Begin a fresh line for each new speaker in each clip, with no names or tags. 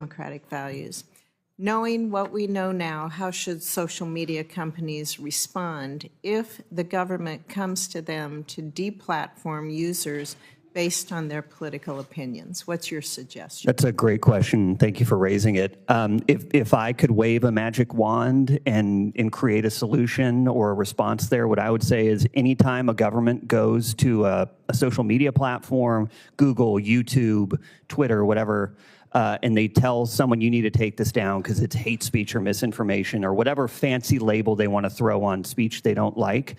democratic values. Knowing what we know now, how should social media companies respond if the government comes to them to deplatform users based on their political opinions? What's your suggestion?
That's a great question. Thank you for raising it. If I could wave a magic wand and create a solution or a response there, what I would say is anytime a government goes to a social media platform, Google, YouTube, Twitter, whatever, and they tell someone you need to take this down because it's hate speech or misinformation or whatever fancy label they want to throw on speech they don't like,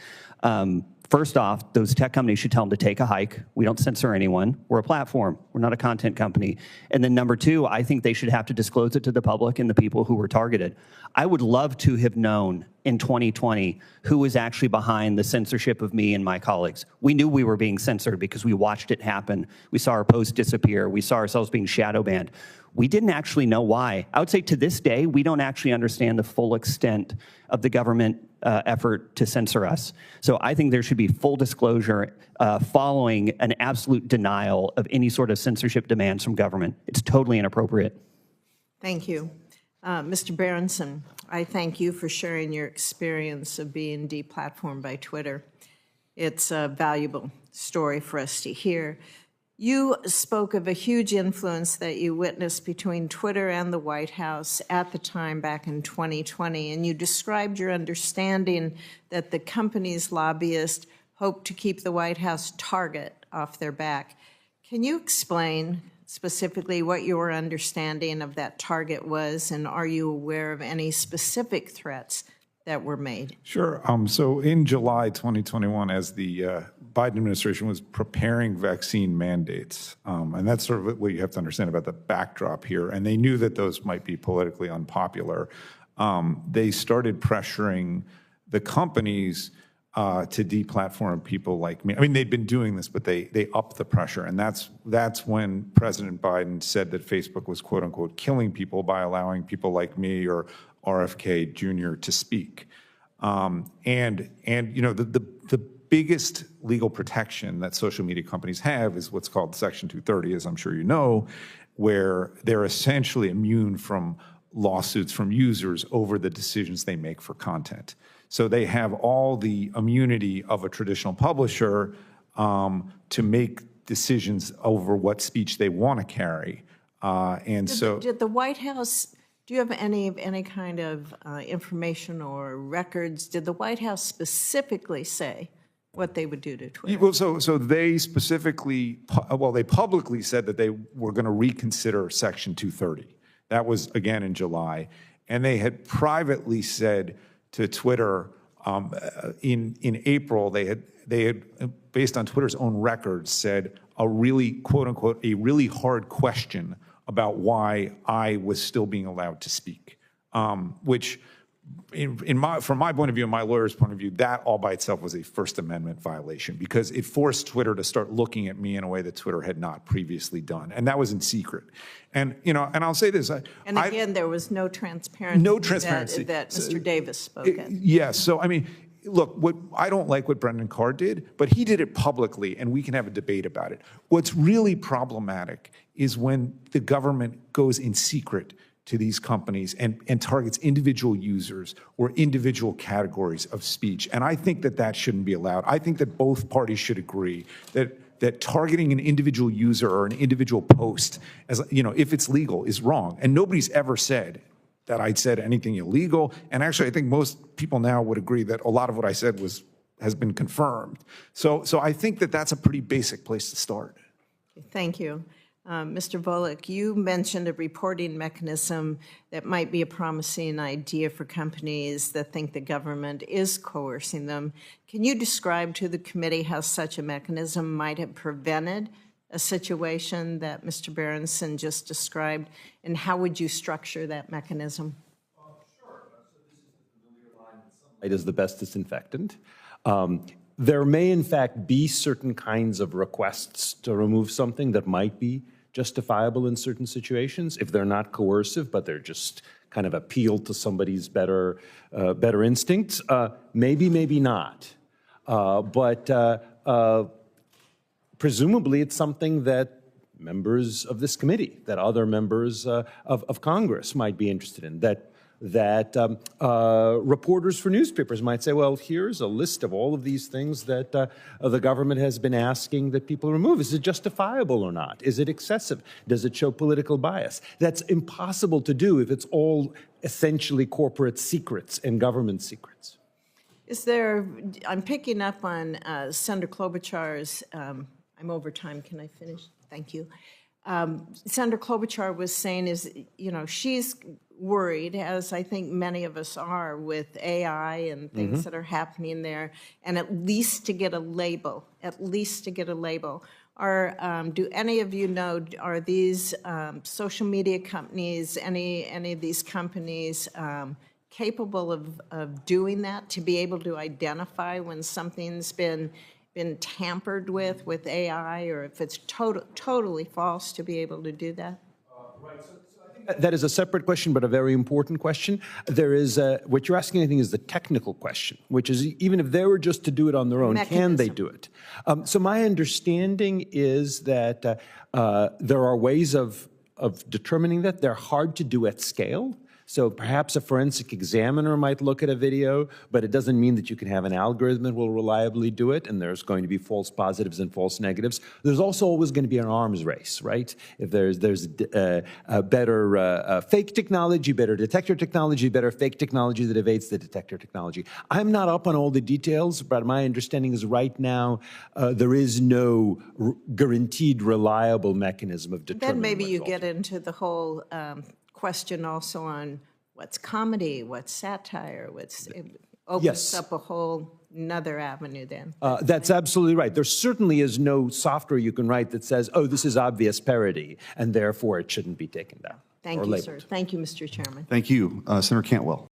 first off, those tech companies should tell them to take a hike. We don't censor anyone. We're a platform. We're not a content company. And then number two, I think they should have to disclose it to the public and the people who were targeted. I would love to have known in 2020 who was actually behind the censorship of me and my colleagues. We knew we were being censored because we watched it happen. We saw our posts disappear. We saw ourselves being shadow banned. We didn't actually know why. I would say to this day, we don't actually understand the full extent of the government effort to censor us. So I think there should be full disclosure following an absolute denial of any sort of censorship demands from government. It's totally inappropriate.
Thank you. Mr. Berenson, I thank you for sharing your experience of being deplatformed by Twitter. It's a valuable story for us to hear. You spoke of a huge influence that you witnessed between Twitter and the White House at the time back in 2020, and you described your understanding that the company's lobbyists hoped to keep the White House target off their back. Can you explain specifically what your understanding of that target was, and are you aware of any specific threats that were made?
Sure. So in July 2021, as the Biden administration was preparing vaccine mandates, and that's sort of what you have to understand about the backdrop here, and they knew that those might be politically unpopular, they started pressuring the companies to deplatform people like me. I mean, they'd been doing this, but they upped the pressure, and that's when President Biden said that Facebook was quote unquote killing people by allowing people like me or RFK Jr. to speak. And you know, the biggest legal protection that social media companies have is what's called Section 230, as I'm sure you know, where they're essentially immune from lawsuits from users over the decisions they make for content. So they have all the immunity of a traditional publisher to make decisions over what speech they want to carry. Did
the White House, do you have any kind of information or records? Did the White House specifically say what they would do to Twitter?
Well, so they specifically, well, they publicly said that they were going to reconsider Section 230. That was, again, in July. And they had privately said to Twitter in April, they had, based on Twitter's own records, said a really, quote unquote, a really hard question about why I was still being allowed to speak, which from my point of view and my lawyer's point of view, that all by itself was a First Amendment violation because it forced Twitter to start looking at me in a way that Twitter had not previously done, and that was in secret. And you know, and I'll say this:
there was no transparency.
No transparency
that Mr. Davis spoke of.
Yes. So I mean, look, I don't like what Brendan Carr did, but he did it publicly, and we can have a debate about it. What's really problematic is when the government goes in secret to these companies and targets individual users or individual categories of speech. And I think that that shouldn't be allowed. I think that both parties should agree that targeting an individual user or an individual post, as you know, if it's legal, is wrong. And nobody's ever said that I'd said anything illegal. And actually, I think most people now would agree that a lot of what I said has been confirmed. So I think that that's a pretty basic place to start.
Thank you. Mr. Volokh, you mentioned a reporting mechanism that might be a promising idea for companies that think the government is coercing them. Can you describe to the committee how such a mechanism might have prevented a situation that Mr. Berenson just described, and how would you structure that mechanism?
Sure. So this is the familiar line that sunlight is the best disinfectant. There may, in fact, be certain kinds of requests to remove something that might be justifiable in certain situations if they're not coercive, but they're just kind of appeal to somebody's better instincts. Maybe, maybe not. But presumably it's something that members of this committee, that other members of Congress might be interested in, that reporters for newspapers might say, well, here's a list of all of these things that the government has been asking that people remove. Is it justifiable or not? Is it excessive? Does it show political bias? That's impossible to do if it's all essentially corporate secrets and government secrets.
I'm picking up on Senator Klobuchar's, I'm over time, can I finish? Thank you. Senator Klobuchar was saying she's worried, as I think many of us are, with AI and things that are happening there, and at least to get a label, do any of you know, are these social media companies, any of these companies capable of doing that, to be able to identify when something's been tampered with AI, or if it's totally false, to be able to do that?
Right. So I think that is a separate question, but a very important question. There is what you're asking, I think, is the technical question, which is even if they were just to do it on their own, can they do it? So my understanding is that there are ways of determining that. They're hard to do at scale. So perhaps a forensic examiner might look at a video, but it doesn't mean that you can have an algorithm that will reliably do it, and there's going to be false positives and false negatives. There's also always going to be an arms race, right? If there's a better fake technology, better detector technology, better fake technology that evades the detector technology. I'm not up on all the details, but my understanding is right now there is no guaranteed reliable mechanism of determining.
Then maybe you get into the whole question also on what's comedy, what's satire, opens up a whole another avenue then.
That's absolutely right. There certainly is no software you can write that says, oh, this is obvious parody, and therefore it shouldn't be taken down.
Thank you, sir. Thank you, Mr. Chairman.
Thank you. Senator Cantwell.